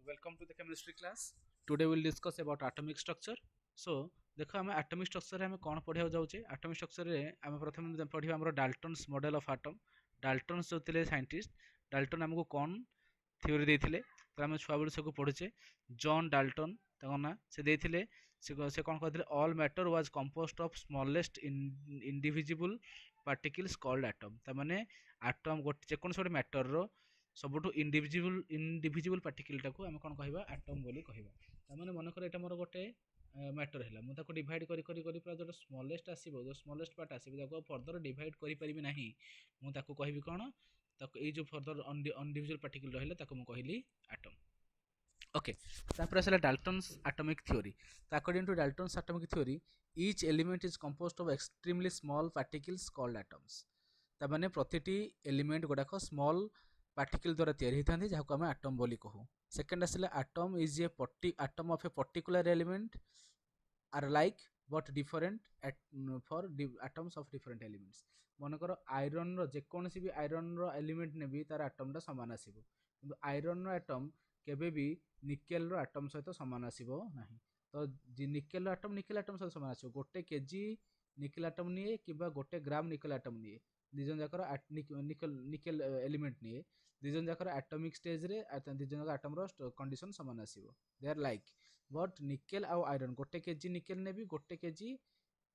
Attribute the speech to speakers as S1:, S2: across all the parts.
S1: Welcome to the chemistry class. Today we'll discuss about atomic structure. So देखो आम atomic structure रे आम कौन पढ़ा जाऊे एटमिक स्ट्रक्चर रे आम प्रथम पढ़ा आम Dalton's model of atom. Dalton's जो थे साइंटिस्ट डाल्टन आमको कौन थ्योरी देते तो आम छुआ बेलू सब पढ़ुचे जॉन डाल्टन ना से देते से कौन कहते all matter was composed of smallest indivisible particles called atom तमाने एटम गोटे जेकोसी गोटे मैटर रो सबुठु इंडिविजुअल पार्टिकल टाको आम कौन कहवा एटम बोली कहवा तामाने मनकर एटा मोर गोटे मैटर है मुझे डिवाइड करी पूरा जो स्मॉलेस्ट आसो जो स्मॉलेस्ट पार्ट आसो फर्दर डिवाइड करें ना मुझे कहबी कौन ये जो फर्दर इंडिविजुअल पार्टिकल रहा कहली एटम। ओके तापर आसला Dalton's atomic theory. According to Dalton's atomic theory each element is composed of extremely small particles called atoms. तामाने प्रतिटी एलिमेंट गुड़ाक स्मॉल पार्टिकल द्वारा तैयारी होता है जहाँ आम एटम बोली कहू। सेकेंड आसला atom is a atom of a particular element are like but different for atoms of different elements. मनकर आयरन जेकोसी भी आयरन एलिमेंट ने भी तार एटम सामान आसो कि आयरन एटम केबे भी निकेल एटम सहित सामान आसो ना। तो निकेल एटम सहित सामान आसो गोटे केजी निकेल एटम निए कि गोटे ग्राम निकेल एटम निए दिजन जाकर निकेल एलिमेंट निए दिजन जाकर एटॉमिक स्टेज रे दिजन जाकर एटम रो कंडीशन सामान आसो they are like but nickel आउ आयरन गोटे केजी निकेल ने भी गोटे केजी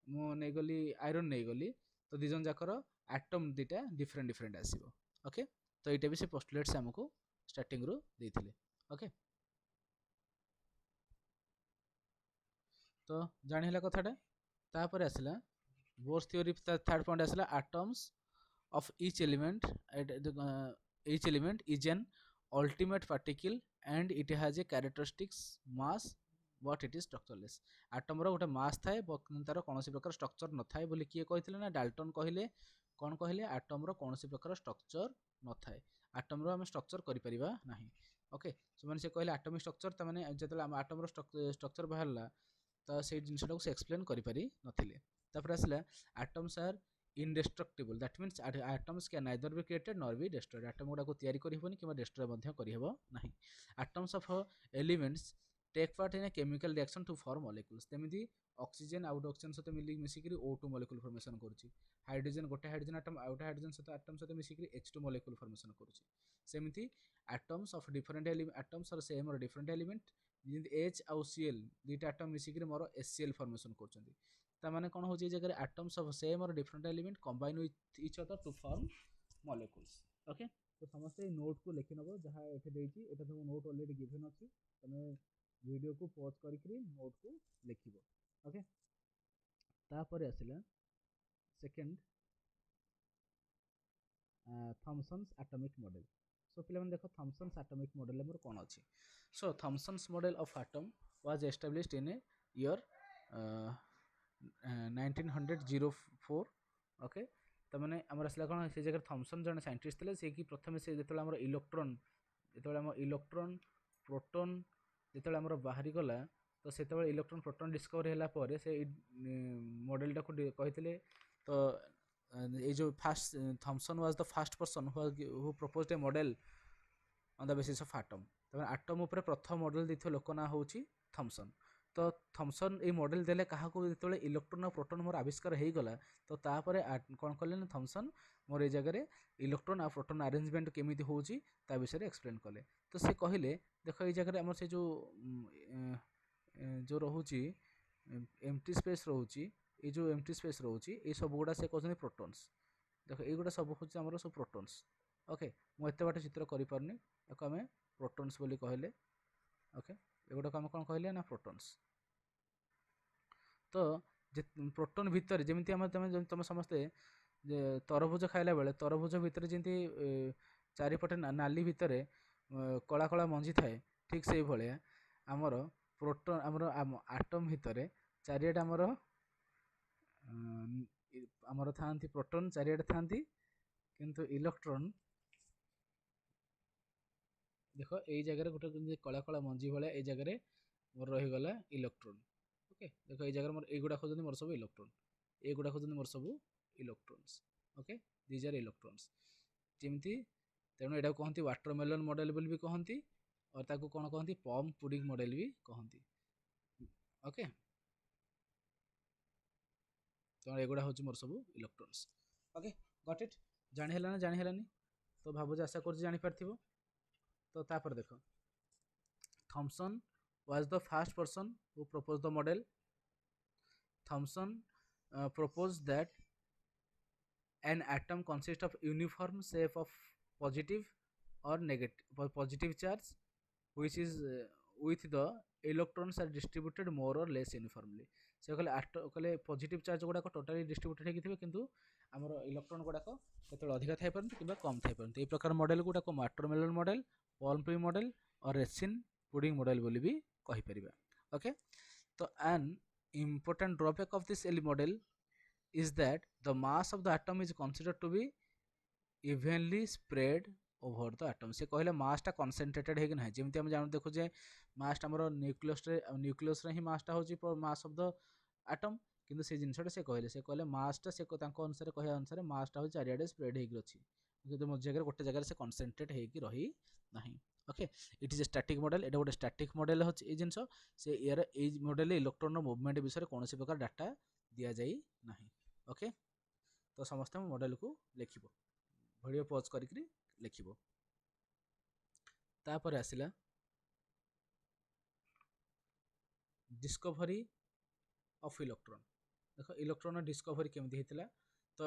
S1: नहीं गली आयरन नहीं गली तो दिजन जाकर एटम दीटा डिफरेंट डिफरेंट आसो। ओके तो ये भी से पोस्टुलेट्स हमको स्टार्टिंग रू देथिले। ओके तो जानी कथाटा तापर आसला बोर्स थ्योरी थर्ड पॉइंट आसला atoms of each element is an ultimate particle and it has a characteristics mass but it is structureless। Atom रो गोटे मास थाए तार कौन प्रकार स्ट्रक्चर न थाए बोली किए कहते ना डाल्टन कहले कौन कहले एटम रो कौन प्रकार स्ट्रक्चर न थाए एटम रो हम स्ट्रक्चर करि परिबा नाही। ओके सो माने से कहले एटॉमिक स्ट्रक्चर त माने जेतले हम एटम रो स्ट्रक्चर बाहरला तो से जिनसटा को से एक्सप्लेन करि पारि नथिले। तापर आसला atoms are indestructible that means atoms can neither be created nor be destroyed। atom गुड़ा को तैयारी करि होबनी किबा destroy मध्य करि हेबो नाही। atoms of elements take part in a chemical reaction to form molecules तेमिति ऑक्सीजन आउट ऑक्सीजन सहित मिसिकरी O2 मॉलिक्यूल फॉर्मेशन करूची हाइड्रोजन गोटे हाइड्रोजन एटम आउट हाइड्रोजन सहित एटम सहित मिसिकरी H2 मॉलिक्यूल फॉर्मेशन करूची सेमिति atoms of different atoms are same or different element जिंदि H आउ Cl दुईटा एटम मिसिकरी मोर HCl फॉर्मेशन करछंती तामाने कौन हो जगह atoms of same or different element combine with each other to form molecules. Okay तो समस्त नोट को लिखि नबो जहाँ एठे देइची एटा सब नोट ऑलरेडी गिवन अछि तमे वीडियो को पॉज करिकरी नोट को लिखिबो। ओके तापर आसिला second Thomson's atomic model. So पिला मन देखो थॉमसन्स एटॉमिक मॉडल हमर कोन अछि। So Thomson's model of atom was established in a year 1904। Okay तो मैंने आम आसला कौन से जगह थॉमसन जन साइंटिस्ट थे से कि प्रथम से जो इलेक्ट्रॉन जो इलेक्ट्रॉन प्रोटॉन जो बाहरी गला तो से इलेक्ट्रॉन प्रोटॉन डिस्कवर है से मॉडलटा को कहते तो ये जो first Thomson was the first person who proposed a model on the basis of atom. Atom उपर प्रथम मॉडल देथियो लोक ना होची थॉमसन। तो थॉमसन ये मॉडल देले क्या जो इलेक्ट्रॉन और प्रोटॉन मोर आविष्कार हो गला तो तापर कौन कले ना थॉमसन मोर ये जगह इलेक्ट्रॉन और प्रोटॉन अरेंजमेंट केमिति होची ता विषय एक्सप्लेन कले। तो से कहले देखो ये जगह आम से जो रोची एम्प्टी स्पेस रोची ये जो एम्प्टी स्पेस रोची ये सब गुड़ा से कहते प्रोटॉन्स देखो ये गुड़ा सब हूँ आम सब प्रोटॉन्स। ओके मुझे बाट चित्र करें आम प्रोटॉन्स बोली कहले। ओके एगुड़ा आम कौन कहले ना प्रोटॉन्स। तो प्रोटॉन भितर जमी आम तुम समस्ते तरभुज खाइला बेले तरभुज भितर जमी चारिपटे नाली भितर कला कला मंजी थाए ठीक से भाया आमर प्रोटॉन आमर आटम भितर चारिआडे आमर था प्रोटॉन चारिआडे था किंतु इलेक्ट्रॉन देखो यही जगह गोटे कला कला मंजी भाया ये जगह मोर रहीगला इलेक्ट्रॉन। ओके देखो ये जगह मोर एगुड़ा खोजती मोर सब इलेक्ट्रॉन एगुड़ा खोजती मोर सब electrons. Okay these are electrons जमी तेणु यहाँ कहती वाटरमेलन मॉडल भी कहती और ताको कौन कहती पम्प पुडिंग मॉडल भी कहती। ओके, तो एगुड़ा हूँ मोर सब इलेक्ट्रॉन्स। Okay, got it. जानी है ना, जानी है तो भावुँ आशा कर जानी पार्थिव। तो तापर देख, Thompson was the first person who proposed the model. Thomson proposed that an atom consists of uniform shape of positive or negative positive charge, which is with the electrons are distributed more or less uniformly. से कहले positive charge गुड़ाक totally distributed होगी किंतु आमर electron गुड़ाक केतବେଳେ अधिका Thai पारନ୍ତି किंबा कम Thai पारନ୍ତି। ए प्रकार मॉडल गुड़ाक watermelon model, plum tree model और रेसिन पुडिंग मॉडल बोली भी कहि परिबा। ओके, तो an important drawback of this early model is that the mass of the atom is considered to be evenly spread over the atom। से कहले mass टा concentrated है कि नहीं, जेमती हम जान देखो जे mass टा हमरो न्यूक्लियस रे ही mass टा होची mass of the atom, किंतु से जिनसटा से कहले mass टा से तांको अनुसार कहया अनुसार mass टा हो चारियाडे स्प्रेड हेकि अछि, किंतु मो जगह गोटे जगह से concentrate हेकि रही नाही। Okay, it is a static model, एटा गोटे स्टैटिक मॉडल होची ए जिंस से यार ए मॉडल इलेक्ट्रॉन रो मूवमेंट विषय कोनोसी प्रकार डाटा दिया जाई नाही। ओके, तो समस्त मॉडल को लिखिबो, वीडियो पॉज करिकरी लिखिबो। तापर आसिला डिस्कवरी ऑफ इलेक्ट्रॉन। देखो इलेक्ट्रॉन डिस्कवरी केमती हेतिला, तो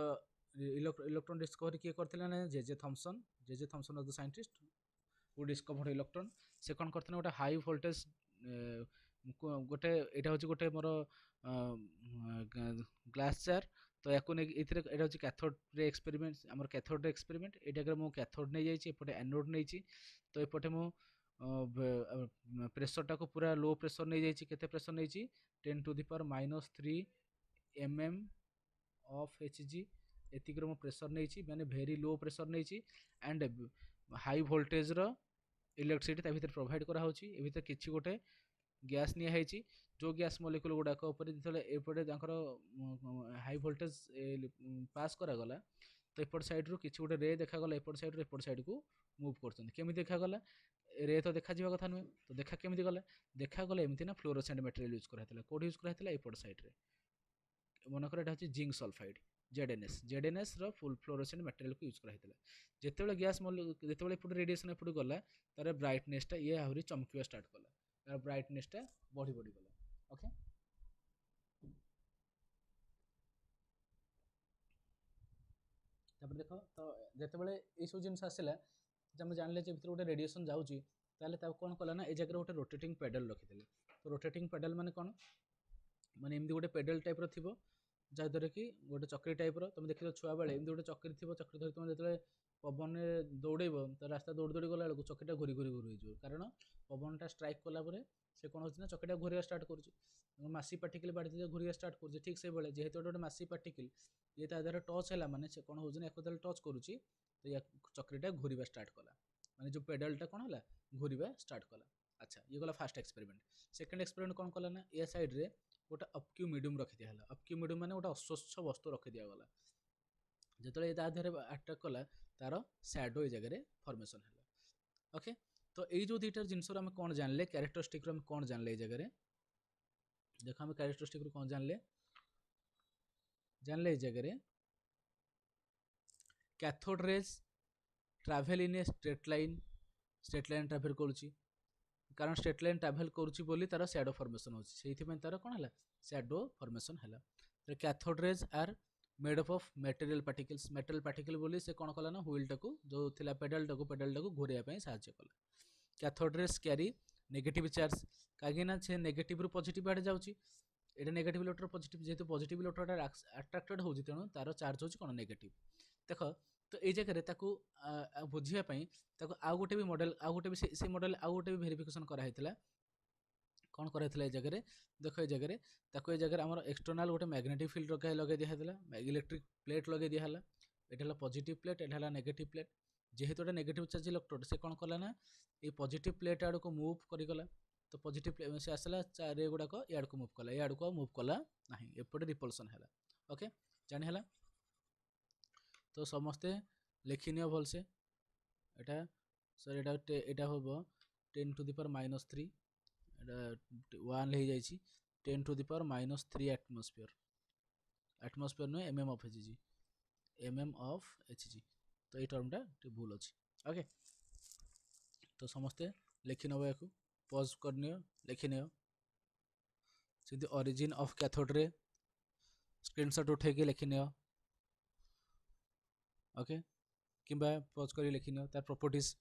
S1: इलेक्ट्रॉन डिस्कवरी किए करथिला ना J Thomson. J Thomson was the scientist who discovered electron. से कौन करथिला गोटे हाई वोल्टेज गोटे एटा होची गोटे मोर ग्लास जार। तो याकू ने एथिरे एटा होची कैथोड रे एक्सपेरिमेंट, हमर कैथोड रे एक्सपेरिमेंट। एटा के मो कैथोड नै जाईची, एपटे एनोड नैची। तो एपटे मो प्रेशर टाको पूरा लो प्रेशर नै जाईची। केते प्रेशर नैची 10 to the power -3 mm of Hg एतिकर मो प्रेशर नैची, माने वेरी लो प्रेशर नैची। एंड हाई वोल्टेज रो इलेक्ट्रिसिटी ता भीतर प्रोवाइड करा होची। ए भीतर किछि गोटे गैस निया हैची, जो गैस मॉलिक्यूल गुडाक ऊपर जेतले एपटे तांकर हाई वोल्टेज पास करा गला, तो एपट साइड रो किछि गोटे रे देखा गला, एपट साइड को मूव करछन। केमि देखा गला, रे तो देखा जीवा कथा नुहे, तो देखा केमि गला, देखा गला एमति ना फ्लोरोसेंट मटेरियल यूज करा हैतला। कोड यूज करा हैतला एपट साइड रे, मन कर एटा होची जिंक सल्फाइड जेडएनएस रो फुल फ्लोरोसेंट मटेरियल को यूज करा हैतला। जेतेबेले गैस जेतेबेले एपट रेडिएशन एपट गला, तार ब्राइटनेस टा ये आहुरी चमकिवा स्टार्ट कला, तार ब्राइटनेस टा बढ़ी गला। ओके, तापर देखो तो जेतेबेले ए सब जिंस आसिला हम जानले जे भीतर गोटे रेडिएशन जाउची, ताले ताको कोन कला ना ए जगह गोटे रोटेटिंग पेडल रखिदेले। तो रोटेटिंग पेडल माने कोन, माने एमदी गोटे पेडल टाइप रो थिबो, जहाँद्वारा कि गोटे चक्री टाइप रो तुम देखिलो छुआ बेले एमदी गोटे चक्री थिबो। चक्री धरि तुम जेतेबेले पवन दौड़ेब तो रास्ता दौड़ी दौड़ी गला बेलू चक्कीटा घूरी हो, कारण पवनटा स्ट्राइक कला परे से कौन होची ना चक्कीटा घूरिया स्टार्ट करुची। मासी पार्टिकल बाड़ी घूरिया स्टार्ट करुची। ठीक से बेले जेहेतु गोटे मासी पार्टिकल ये ता द्वारा टच है माने से कौन होची ना एको टच करुची, तो या चक्रीटा घूरिया स्टार्ट कला, माने जो पेडलटा कौन होला घूरिया स्टार्ट कला। अच्छा, ये गला फास्ट एक्सपेरिमेंट। सेकंड एक्सपेरिमेंट कौन कला ना ए साइड रे गोटे अपक्यू मीडियम रखि दिया हला। अपक्यू मीडियम माने गोटे अस्वच्छ वस्तु रखि दिया गला, जेतले ता देहरे अटैक कला तार शैडो ए जगह फॉर्मेशन है। ओके, तो ये जो दुईटा जिनस आम कौन जानले कैरेक्टरिस्टिक आम कौन जानले ए जगह देखो आम कैरेक्टरिस्टिक कौन जानले ए जगह cathode rays travel in a straight line travel करुची, कारण स्ट्रेट लाइन ट्रैवल करुची बोली तार शैडो फॉर्मेशन होची, सेहिथि पय तार कोन हला शैडो फॉर्मेशन हला। तो cathode rays are made up of material particle बोली से कौन कला ना व्हील टाको जो थिला पेडल टाको घोरिया पय सहायता कला। Cathode rays carry negative charge, काहे ना से नेगेटिव रु पॉजिटिव आडे जाउची, एटा नेगेटिव इलेक्ट्रॉन पॉजिटिव, जेहेतु पॉजिटिव इलेक्ट्रॉन अट्रैक्टेड होची तेणु तार चार्ज होची कोन नेगेटिव। देखो तो ये जगह ताकू बुझिया पय ताकू आउ गोटे भी मॉडल आउ गोटे भी से मॉडल आउ गोटे भी वेरिफिकेशन करा हैतला। कौन करा हैतला ए जगह देखो ए जगह ताकू ए जगह हमर एक्सटर्नल गोटे मैग्नेटिक फील्ड लगे दिया हैतला, इलेक्ट्रिक प्लेट लगे दिया हला। एटा हला पॉजिटिव प्लेट, एटा हला नेगेटिव प्लेट। जेहेतु एटा नेगेटिव चार्ज इलेक्ट्रोड से कौन कला ना ये पॉजिटिव प्लेट आड़ को मूव करिगला, तो पॉजिटिव से आसला रे गुड़ाक याड को मूव कला, याड को मूव कला नहीं, एपटे रिपल्सन है। ओके, जानी है। तो समस्ते लिखिनियो भल से एटा सर एटा हम 10 to the power -3 एटा 1 ले जाइछि 10 to the power -3 एटमॉस्फेयर नु mm of hg mm of hg तो ये टर्मटा भूल अच्छी ओके तो समस्ते लिखि नब या पॉज करनियो लिखि neo Sindhi origin of cathode ray screenshot उठे के लिखि नियो ओके किंबा पॉज करी लिखि नियो तार प्रॉपर्टीज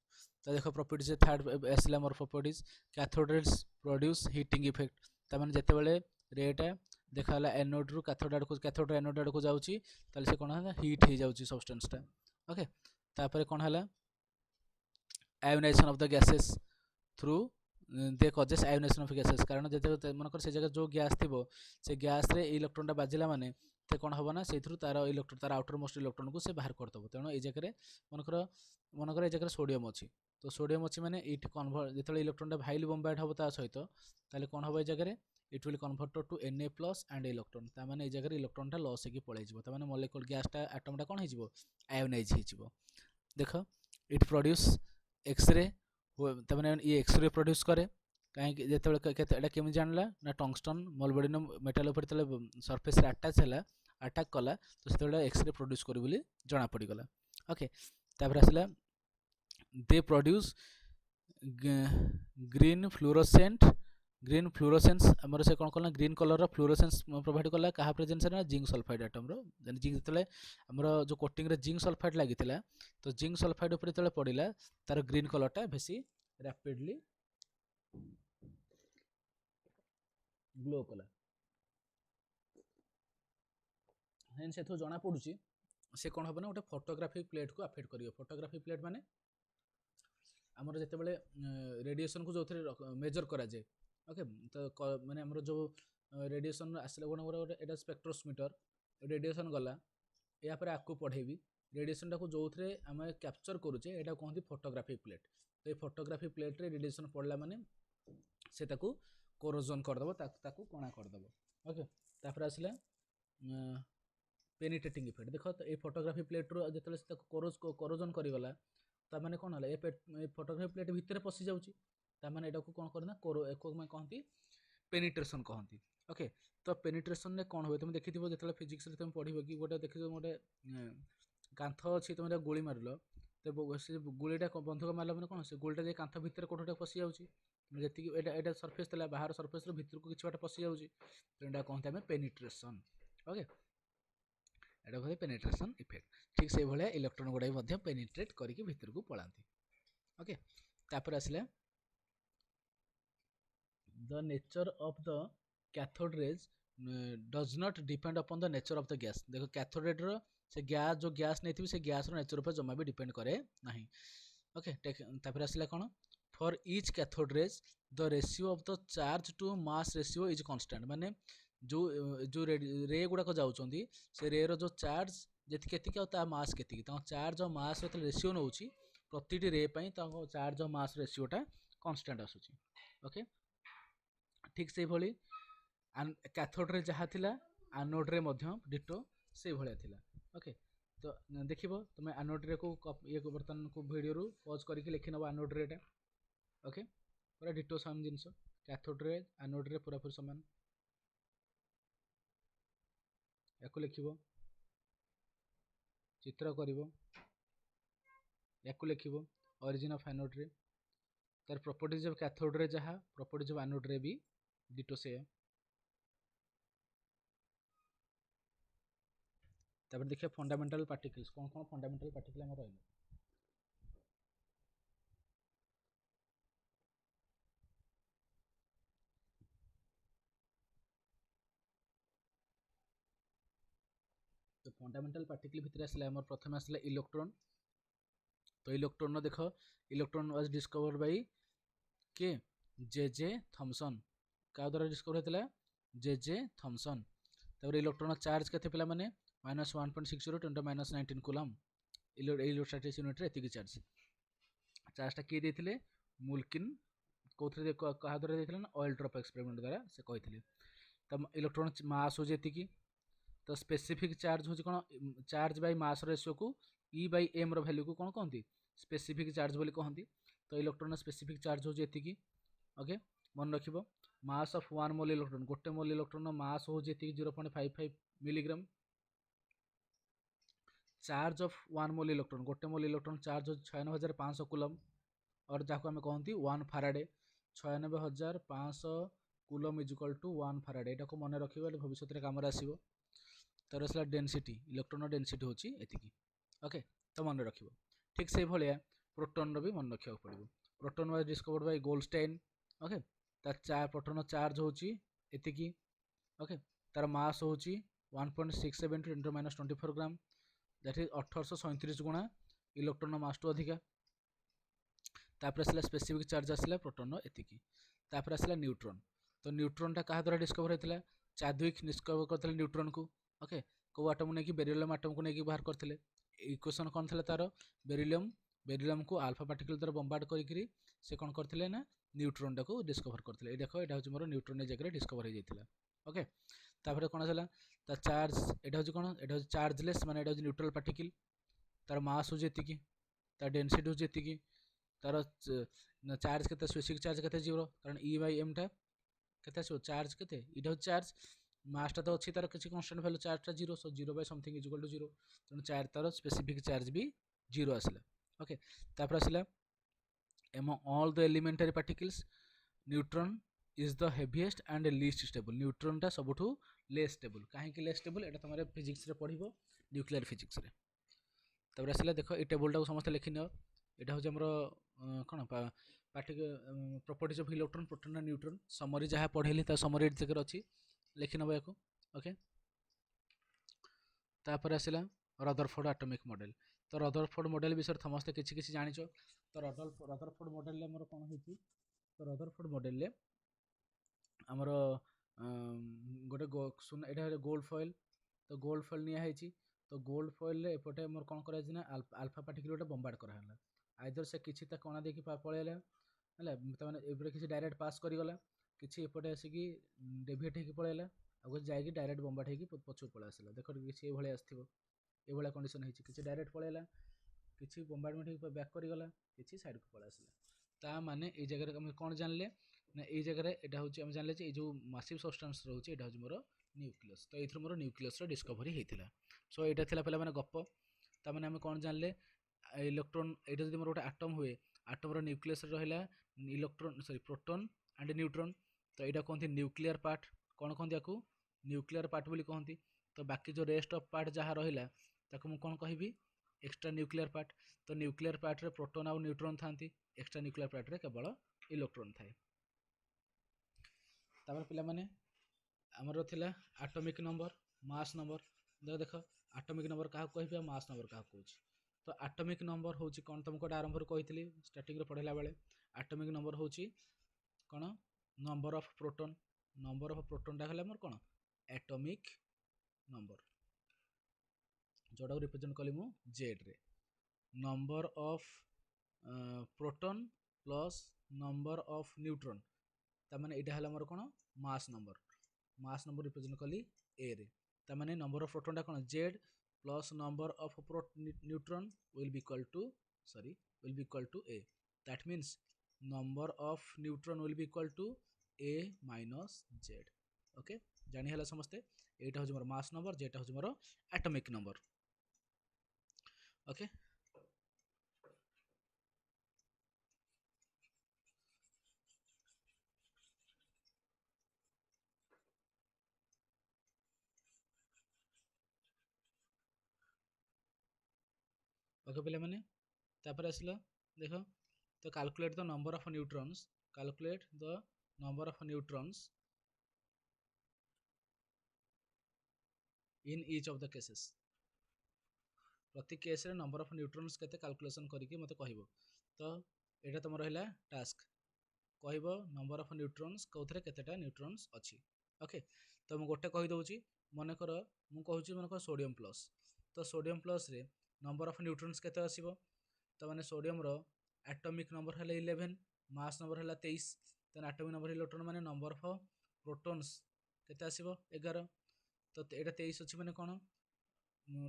S1: तो देखो प्रॉपर्टीज थर्ड एसला मोर properties cathode rays produce heating effect ता माने जते बेले रेटा देखाला एनोड रु कैथोड एनोड आड़ को जाउची ताले से कोन है हीट हे जाउची सब्सटेंस टा ओके तापर कोन हला ionisation of the gases through the causes ionisation of gases कारण जते मनकर से जगह जो गैस थिबो से गैस रे इलेक्ट्रॉन टा बाजिला माने ते कोन हबो ना से थ्रू तार इलेक्ट्रॉन तार आउटर मोस्ट इलेक्ट्रॉन को से बाहर कर दबो तेनो ए जगह रे मनकर ए जगह सोडियम अछि तो सोडियम अछि माने इट कन्वर्ट जते इलेक्ट्रॉन टा भाइल बॉम्बार्ड हबो ता सहित ताले कोन हबो ए जगह रे it will convert to Na+ and electron ता माने ए जगह इलेक्ट्रॉन टा लॉस हे की पळै जिवो ता माने मॉलिक्यूल गैस टा एटम टा कोन हे जिवो आयोनाइज हे जिवो देखो इट प्रोड्यूस एक्स-रे ता माने ये एक्स-रे प्रोड्यूस करे काहे कि जेते केते एटा केमि जानला ना टंगस्टन मोलिब्डेनम मेटल ऊपर तले सरफेस रे अटैक कला तो सेते एक्स-रे प्रोड्यूस करी बोली जाना पड़ी गला ओके तापर आसला दे प्रोड्यूस ग्रीन फ्लोरोसेंस हमर से कोन कोन ग्रीन कलर रो फ्लोरोसेंस प्रोवाइड कला कहा प्रेजेंस ना जिंक सल्फाइड एटम रो जिंक जतले हमर जो कोटिंग रे जिंक सल्फाइड लागितिला तो जिंक सल्फाइड ऊपर तले पडिला तार ग्रीन कलर टा बेसी रैपिडली ग्लो कला हेन से तो जाना पडुची से कोन हबना ओटे फोटोग्राफिक प्लेट को अफेक्ट करियो फोटोग्राफिक प्लेट माने हमर जते बेले रेडिएशन को जोथरे मेजर करा जाय ओके तो माने हमर जो रेडिएशन आसले गोटे एटा स्पेक्ट्रोमीटर रेडिएशन गला या पर आकु पढेबी रेडिएशन को जोथरे हम कैप्चर करूचे एटा कहंती फोटोग्राफिक प्लेट तो ये फोटोग्राफिक प्लेट रे रेडिएशन पड़ला माने से ताकू कोरोजन कर दबो ताकू कोना कर दबो ओके तापर आसले पेनिट्रेटिंग इफेक्ट देखो तो ये फोटोग्राफी प्लेट रो जतले से ताकू कोरोजन करी गला ता माने कोन हला ए फोटोग्राफी प्लेट भितर पसी जाउची ता माने एटा को कोन करना एको में कहंती पेनिट्रेशन कहंती ओके तो पेनिट्रेशन ने कोन होय तुम देखिथिबो जतले फिजिक्स रे तुम पढिबो कि गोटे देखिबो गोटे कांथ अछि तुम गोली मारलो तो से गोलीटा बंधुक मारला माने कोन से गोलीटा जे कांथ भितर कोठोटा पसी जाउची जति एटा सरफेस तला बाहर सरफेस रो भितर को किछ बाटा पसी जाउची तो एटा कहंते हमें पेनिट्रेशन ओके एटा कहते पेनिट्रेशन इफेक्ट ठीक से भले इलेक्ट्रॉन गुडा भी पेनिट्रेट करके भितर को पलांती ओके तापर आसले the nature of the cathode rays does not depend upon the nature of the gas देखो कैथोड रे रो से गैस जो गैस नहीं थी से गैस रो नेचर पर जमा भी डिपेंड करे नहीं ओके तापर आसले कोन for each cathode rays the ratio of the charge to mass ratio is constant माने जो रे गुडा को जाउचंदी से रे रो जो चार्ज जेति केति के ता मास केति ता चार्ज और मास रो रेशियो नउची प्रतिटी रे पई ता चार्ज और मास रेशियो टा कांस्टेंट आसुची ओके ठीक से भली कैथोड रे जहा थिला एनोड रे मध्य डिटो से भलिया थिला ओके तो देखिबो तुमे एनोड रे को ये को बर्तन को वीडियो रु पॉज करके लिखि नबो एनोड रे टा ओके पूरा डिटो सेम जिंस कैथोड रे एनोड रे पूरा पूरा समान याको लिखिबो चित्र करिवो याको लिखिबो ओरिजिन ऑफ एनोड रे तार प्रॉपर्टीज ऑफ कैथोड रे जहा प्रॉपर्टीज ऑफ एनोड रे भी डिटो से तापर देखिए फंडामेंटल पार्टिकल्स कौन कौन फंडामेंटल पार्टिकल हम रहले तो फंडामेंटल पार्टिकल भितर आसले हमर प्रथम आसले इलेक्ट्रॉन तो इलेक्ट्रॉन न देखो इलेक्ट्रॉन वाज डिस्कवर्ड बाय के जे थॉमसन का द्वारा डिस्कवर हेतला जे थॉमसन तापर इलेक्ट्रॉन चार्ज केते पिला माने -1.60 × -19 कूलम इलेक्ट्रोस्टैटिक यूनिट रे एतिकी चार्ज टा के देथिले मुल्किन कोथरे कहा द्वारा देथिले ना ऑयल ड्रॉप एक्सपेरिमेंट द्वारा से कहिथिले त इलेक्ट्रॉन मास हो जेतिकी तो स्पेसिफिक चार्ज हो कोन चार्ज बाय मास रेशियो को E/m रो वैल्यू को कोन कहंती स्पेसिफिक चार्ज बोली कहंती तो इलेक्ट्रॉन स्पेसिफिक चार्ज होची एतिकी ओके मन रखिबो मास ऑफ 1 मोल इलेक्ट्रॉन गोटे मोल इलेक्ट्रॉन मास होची एतिकी 0.55 milligram charge of 1 mole electron गोटे मोल इलेक्ट्रॉन चार्ज हो 96500 कूलम और जाको हमें कहती 1 faraday 96500 coulomb is equal to 1 faraday एटा को मन रखिबो भविष्य रे काम रे आसीबो तर असला डेंसिटी इलेक्ट्रॉन डेंसिटी होची एतिकी ओके तो मन रखिबो ठीक से भलिया प्रोटॉन रो भी मन रखिया पड़िबो proton was discovered by Goldstein okay ता चार प्रोटॉन चार्ज होची एतिकी ओके तार मास होची 1.67 × 10⁻24 ग्राम दैट इज 1837 गुणा इलेक्ट्रॉन मास टू अधिका तापर आसला स्पेसिफिक चार्ज आसला प्रोटॉन एतिकी तापर आसला न्यूट्रॉन तो न्यूट्रॉन टा कहा द्वारा डिस्कवर होइतिला चाद्विक डिस्कवर करथिले न्यूट्रॉन को ओके को आटम ने कि बेरिलियम आटम को नेकी बाहर करथिले इक्वेशन कोन थिला तार बेरिलियम को अल्फा पार्टिकल द्वारा बम्बार्ड करिकरी से कोन करथिले ना न्यूट्रॉन टा को डिस्कवर करथिले देखो एटा होची मोर न्यूट्रॉन जगह रे डिस्कवर हो जाइतिला ओके तापर कोन आसला ता चार्ज एटा होची कोन एटा होची चार्जलेस माने एटा होची न्यूट्रल पार्टिकल तार मास हो जेतिकी तार डेंसिटी हो जेतिकी तार चार्ज केते स्पेसिफिक चार्ज केते जीरो कारण E बाय m टा केते आसो चार्ज केते इटा चार्ज मास टा तो अछि तार किछि कांस्टेंट वैल्यू चार्ज टा 0 so 0 by something is equal to 0 तन चार्ज तार स्पेसिफिक चार्ज भी 0 आसला ओके तापर आसला among all the elementary particles neutron is the heaviest and least stable neutron टा सबठु लेस स्टेबल काहे कि लेस स्टेबल एटा तमरे फिजिक्स रे पढिबो न्यूक्लियर फिजिक्स रे तापर आसला देखो ए टेबल टा को समस्त लिखि नियो एटा हो हमरो कोन particle properties of electron proton and neutron summary जहाँ पढ़ेली ता समरी एट जगह अच्छी लिखि नबो याको ओके तापर आसला रदरफोर्ड एटॉमिक मॉडल तो रदरफोर्ड मॉडल विषय समस्त किछि किछि जानिचो तो रदरफोर्ड मॉडल ले हमर कोन होइछि तो रदरफोर्ड मॉडल ले हमर गोटे सुन एटा गोल्ड फॉइल तो गोल्ड फॉइल निया हैछि तो गोल्ड फॉइल ले एपटे हमर कोन करा छि ना अल्फा पार्टिकल गोटे बम्बार्ड करा हला आइदर से किछि ता कोना देखि पळेला हला त माने एपटे किछि डायरेक्ट पास करि गला किछि एपटे आसी कि डेविएट हेकि पळेला आगो जाय कि डायरेक्ट बम्बार्ड हेकि पछु पळे आसला देखो किछि ए भळे आस्थिबो ए भळे कंडीशन हैछि किछि डायरेक्ट पळेला किछि बम्बार्डमेंट हेकि बैक करि गला किछि साइड को पळे आसला ता माने ए जगह रे हम कोन जानले ना ए जगह रे एटा होछि हम जानले जे ए जो मासिव सब्सटेंस रहउछि एटा होछि मोर न्यूक्लियस तो एथरो मोर न्यूक्लियस रो डिस्कवरी हेतिला सो एटा थिला पहला माने गप्प ता माने हम कोन जानले इलेक्ट्रॉन एटा जदि मोर गोटे एटम हुए एटम रो न्यूक्लियस रहला electron sorry proton and neutron तो एटा कहंती न्यूक्लियर पार्ट कोन कहंती याकू न्यूक्लियर पार्ट बोली कहंती तो बाकी जो रेस्ट ऑफ पार्ट जहाँ रहिला ताकू मु कोन कहबी एक्स्ट्रा न्यूक्लियर पार्ट तो न्यूक्लियर पार्ट रे प्रोटॉन और न्यूट्रॉन थांती एक्स्ट्रा न्यूक्लियर पार्ट रे केवल इलेक्ट्रॉन थाए तापर पिला माने हमर थिला एटॉमिक नंबर मास नंबर देखो एटॉमिक नंबर काहा कहबी मास नंबर काहा कहूची तो एटॉमिक नंबर होची कोन तुमको आरंभ रे कहितली स्टार्टिंग रे पढेला बेले एटॉमिक नंबर होची कोन नंबर ऑफ प्रोटॉन टा हला मोर कोन एटॉमिक नंबर जोडा रिप्रेजेंट कली मु जेड रे number of proton plus number of neutron ता माने एटा हला मोर कोन मास नंबर रिप्रेजेंट कली ए रे ता माने नंबर ऑफ प्रोटॉन टा कोन Z plus number of neutron will be equal to a that means number of neutron will be equal to a minus z okay जानी हला समस्ते एटा हो मोर मास नंबर जेटा हो मोर एटॉमिक नंबर ओके ओके पिले माने तापर आसला देखो तो calculate the number of neutrons in each of the cases प्रति केस रे नंबर ऑफ न्यूट्रॉन्स केते कैलकुलेशन करिके मते कहइबो तो एटा तमर हैला टास्क कहइबो नंबर ऑफ न्यूट्रॉन्स कोथरे केतेटा न्यूट्रॉन्स अछि ओके तो म गोटे कहि दउची माने कर मु कहूची माने कर सोडियम प्लस तो सोडियम प्लस रे नंबर ऑफ न्यूट्रॉन्स केते आसीबो तो माने सोडियम रो एटॉमिक नंबर हैला 11 मास नंबर हैला 23 तो एटॉमिक नंबर इलेक्ट्रॉन माने नंबर ऑफ प्रोटॉन्स केते आसीबो 11 तो एटा 23 अछि माने कोन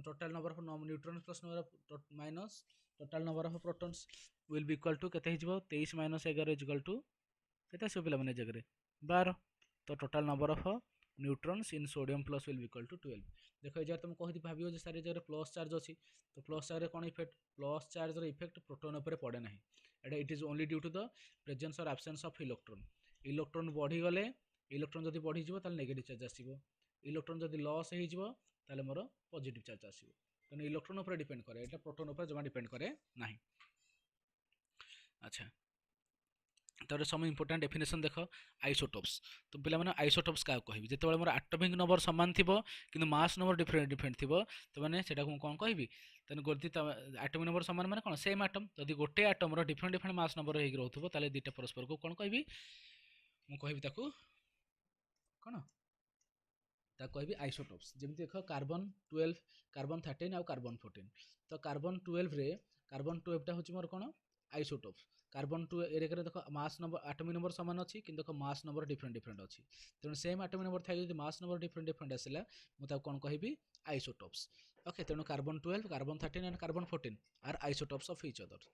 S1: total number of neutrons plus number of minus total number of protons will be equal to केते हिजबो 23 minus 11 is equal to केते सब पिला माने जगरे 12 तो total number of neutrons in sodium plus will be equal to 12 देखो ए जर तुम कहि भाबियो जे सारे जगह प्लस चार्ज अछि तो प्लस चार्ज रे कोन इफेक्ट प्लस चार्ज रे इफेक्ट प्रोटॉन ऊपर पड़े नाही एटा it is only due to the presence और एब्सेंस ऑफ इलेक्ट्रॉन इलेक्ट्रॉन बढ़ी गले इलेक्ट्रॉन जदी बढ़ी जिवो ताले नेगेटिव चार्ज आसीबो इलेक्ट्रॉन जदी लॉस हे जिवो ताले मोर पॉजिटिव चार्ज आसीबो तने इलेक्ट्रॉन ऊपर डिपेंड करे एटा प्रोटॉन ऊपर जमा डिपेंड करे नाही अच्छा तर सम इंपोर्टेंट डेफिनेशन देख आइसोटोप्स तो पिला माने आइसोटोप्स का कहबी जेते बेले मोर एटॉमिक नंबर समान थिबो किंतु मास नंबर डिफरेंट डिफरेंट थिबो तो माने सेटा को कोन कहबी तने गोटी एटॉमिक नंबर समान माने कोन सेम एटम जदी गोटे एटम रो डिफरेंट डिफरेंट मास नंबर हेग रहथबो ताले दुटा परस्पर को कोन कहबी मु कहबी ताकू कोन ता कहबी आइसोटोप्स जेमति देख कार्बन 12 कार्बन 13 और कार्बन 14 तो कार्बन 12 रे कार्बन 12 टा होची मोर कोन आइसोटोप कार्बन 2 एरे करे देखो मास नंबर एटॉमिक नंबर समान अछि किंतु देखो मास नंबर डिफरेंट डिफरेंट अछि तेणु सेम एटॉमिक नंबर थाइ जदि मास नंबर डिफरेंट डिफरेंट आसिला मु ता कोन कहबी आइसोटोप्स ओके तेणु carbon 12 carbon 13 and carbon 14 are isotopes of each other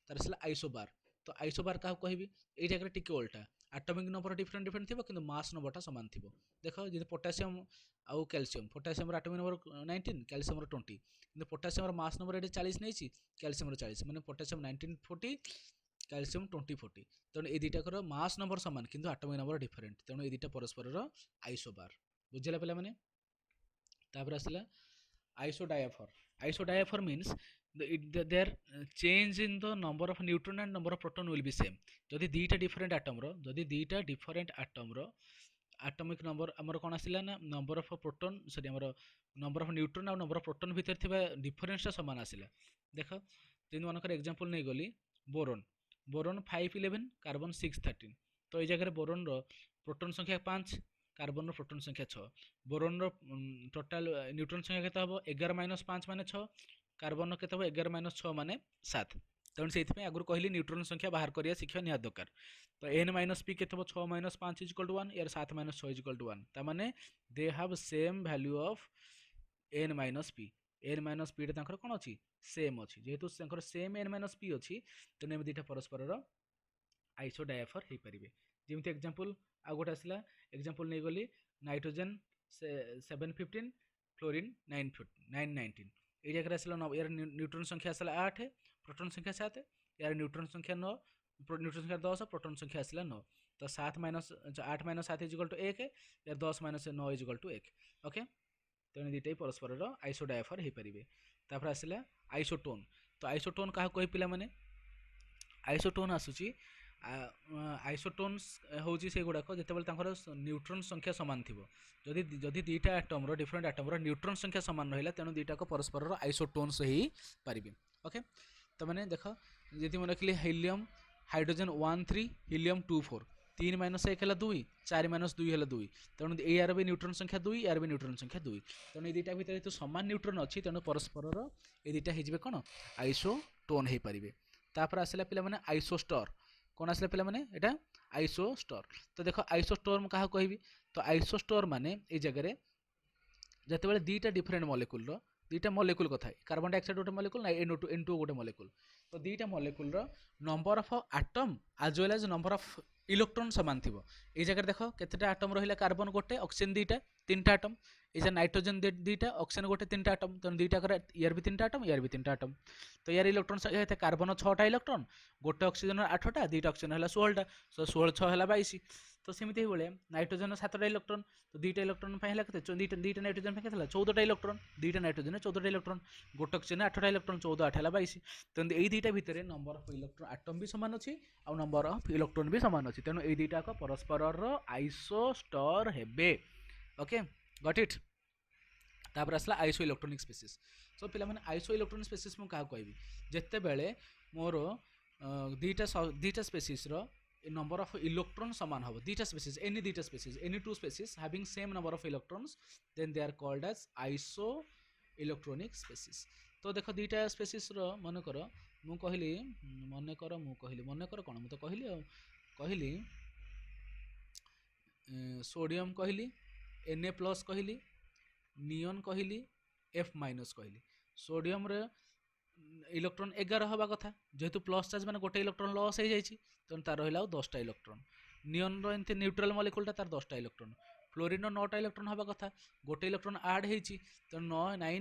S1: तार आसिला आइसोबार तो आइसोबार का कहबी ए जगह टिके उल्टा एटॉमिक नंबर डिफरेंट डिफरेंट थिबो किंतु मास नंबरटा समान थिबो देखो जदि पोटेशियम आउ calcium potassium atomic number 19 calcium 20 किंतु पोटेशियम मास नंबर एडी 40 नैछि कैल्शियम 40 माने पोटेशियम 1940 कैल्शियम 2040 तेणु ए दुटा मास नंबर सामान किंतु एटॉमिक नंबर डिफरेंट तेणु ए दुटा परस्पर आइसोबार बुझिला पिला माने तापर आसला isodiapher means there change in the number of neutron and number of proton will be same जदि दुटा डिफरेंट एटम रो जदि दुटा डिफरेंट एटम रो एटॉमिक नंबर हमर कोन आसिला ना नंबर ऑफ प्रोटॉन सॉरी हमर नंबर ऑफ न्यूट्रॉन और नंबर ऑफ प्रोटॉन भीतर थिबा डिफरेंस समान आसिला देखो तीन मानकर एग्जांपल नै गली बोरोन बोरोन 511 कार्बन 613 तो ये जगह बोरोन रो प्रोटॉन संख्या 5 कार्बन रो प्रोटॉन संख्या 6 बोरोन रो टोटल न्यूट्रॉन संख्या केते हबो 11 - 5 माने 6 कार्बन रो केते हबो 11 - 6 माने 7 तेणु से आगुरी कहली न्यूट्रॉन संख्या बाहर करिया शिक्षा निहात दरकार तो n - p केते हबो 6 - 5 = 1 यार 7 - 6 = 1 ता माने they have same value of n - p n - p रे तांकर कोन अछि सेम अछि जेहेतु तांकर सेम n - p अछि तेने एम दिटा परस्पर रो आइसोडायफर हे परिबे जेमति एग्जांपल आ गोटा आसला एग्जांपल नै गली नाइट्रोजन 715 फ्लोरीन 919 ए जगह आसला यार न्यूट्रॉन संख्या आसला 8 प्रोटॉन संख्या 7 यार न्यूट्रॉन संख्या 9 न्यूट्रॉन संख्या 10 प्रोटॉन संख्या आसला 9 तो 7 - 8 - 7 = 1 यार 10 - 9 = 1 ओके तेणु दुटा परस्पर आइसोडायफर हो पारे तापर आसला आइसोटोन तो आइसोटोन क्या कह पिला माने आइसोटोन आसूची आइसोटोन्स हूँ से गुड़ाक जितेबाला न्यूट्रॉन संख्या सामान थी जदि जदि दुईटा आटम डिफरेंट आटम न्यूट्रॉन संख्या सामान रहा तेणु दुईटाक परस्पर आइसोटोन्स हो पारे ओके तो मैंने देख जी मैं रखिली हीलियम हाइड्रोजन 13 हीलियम 24 3 - 1 है 2 4 - 2 है 2 तेणु यार भी न्यूट्रॉन संख्या 2 यार भी न्यूट्रॉन संख्या 2 तेणु ये दुटा भितर तो सामान न्यूट्रॉन अच्छी तेणु परस्पर ये दुटा हो कौन आइसोटोन हो पारे तापर आसला पिला माने आइसोस्टर कौन आसला पिला माने एटा आइसोस्टर तो देख आइसोस्टर क्या कहबी तो आइसोस्टर माने ये जगह जिते दुईटा डिफरेंट मॉलिक्यूल दुईटा मॉलिक्यूल कथा कार्बन डाइऑक्साइड गोटे मॉलिक्यूल ना N2 गोटे मॉलिक्यूल तो दुईटा molecule number of atom as well as number of electron सामान थी ये जगह देख केतेटा एटम रहा कार्बन गोटे ऑक्सीजन दुईटा 3टा एटम ये नाइट्रोजन दुईटा ऑक्सीजन गोटे 3टा एटम तेणु दुईटा यार भी 3टा एटम यार भी 3टा एटम तो यार इलेक्ट्रॉन संख्या कार्बन 6टा इलेक्ट्रॉन गोटे ऑक्सीजन 8टा दुईटा ऑक्सीजन है 16टा सो 16 6 है 22 तो सेमती भाई नाइट्रोजन 7टा इलेक्ट्रॉन तो दुईटा इलेक्ट्रॉन दुईटा नाइट्रोजन 14टा इलेक्ट्रॉन दुईटा नाइट्रोजन 14टा इलेक्ट्रॉन गोटे ऑक्सीजन 8टा इलेक्ट्रॉन 14 8 है 22 तेणु ये दुईटा भितर नंबर ऑफ इलेक्ट्रॉन एटम भी सामान अच्छी आ नंबर ऑफ इलेक्ट्रॉन भी सामान अच्छी तेणु ये दुईटा परस्पर आइसोस्टर हेबे ओके गॉट इट तापर आसला आइसो इलेक्ट्रॉनिक स्पेसीस सो पिला माने आइसो इलेक्ट्रॉनिक स्पेसीस मु का कहबी जत्ते बेले मोर दुईटा स्पेसीस रो नंबर ऑफ इलेक्ट्रॉन समान हो दुईटा species any two species having same number of electrons then they are called as isoelectronic species तो देख दुईटा स्पेसीस रो मन कर मु कहली मन कर कौन मु तो कहली सोडियम कहली Na+ कहली नियन कहली एफ माइनस कहली सोडियम रे इलेक्ट्रॉन 11 हवा कथा जेहेतु प्लस चार्ज माने गोटे इलेक्ट्रॉन लॉस हो जाइए तेणु तार रहा 10टा इलेक्ट्रॉन नियन रो न्यूट्रल मॉलिक्यूलटा तार 10टा इलेक्ट्रॉन फ्लोरीन 9टा इलेक्ट्रॉन हवा कथा गोटे इलेक्ट्रॉन आड होती तेणु 9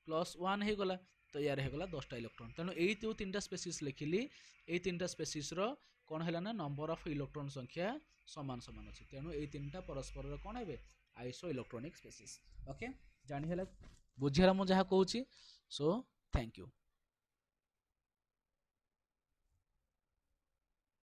S1: प्लस 1 हो गला तो यार होगा 10टा इलेक्ट्रॉन तेणु यही जो 3टा स्पेसीस लिखिली ये 3टा स्पेसीस रो कौन है ना नंबर ऑफ इलेक्ट्रॉन संख्या समान समान अच्छी तेणु ये 3टा परस्पर कौन है आइसो इलेक्ट्रॉनिक स्पेसीस ओके जानी है बुझीला मुझे कहूँ सो थैंक यू।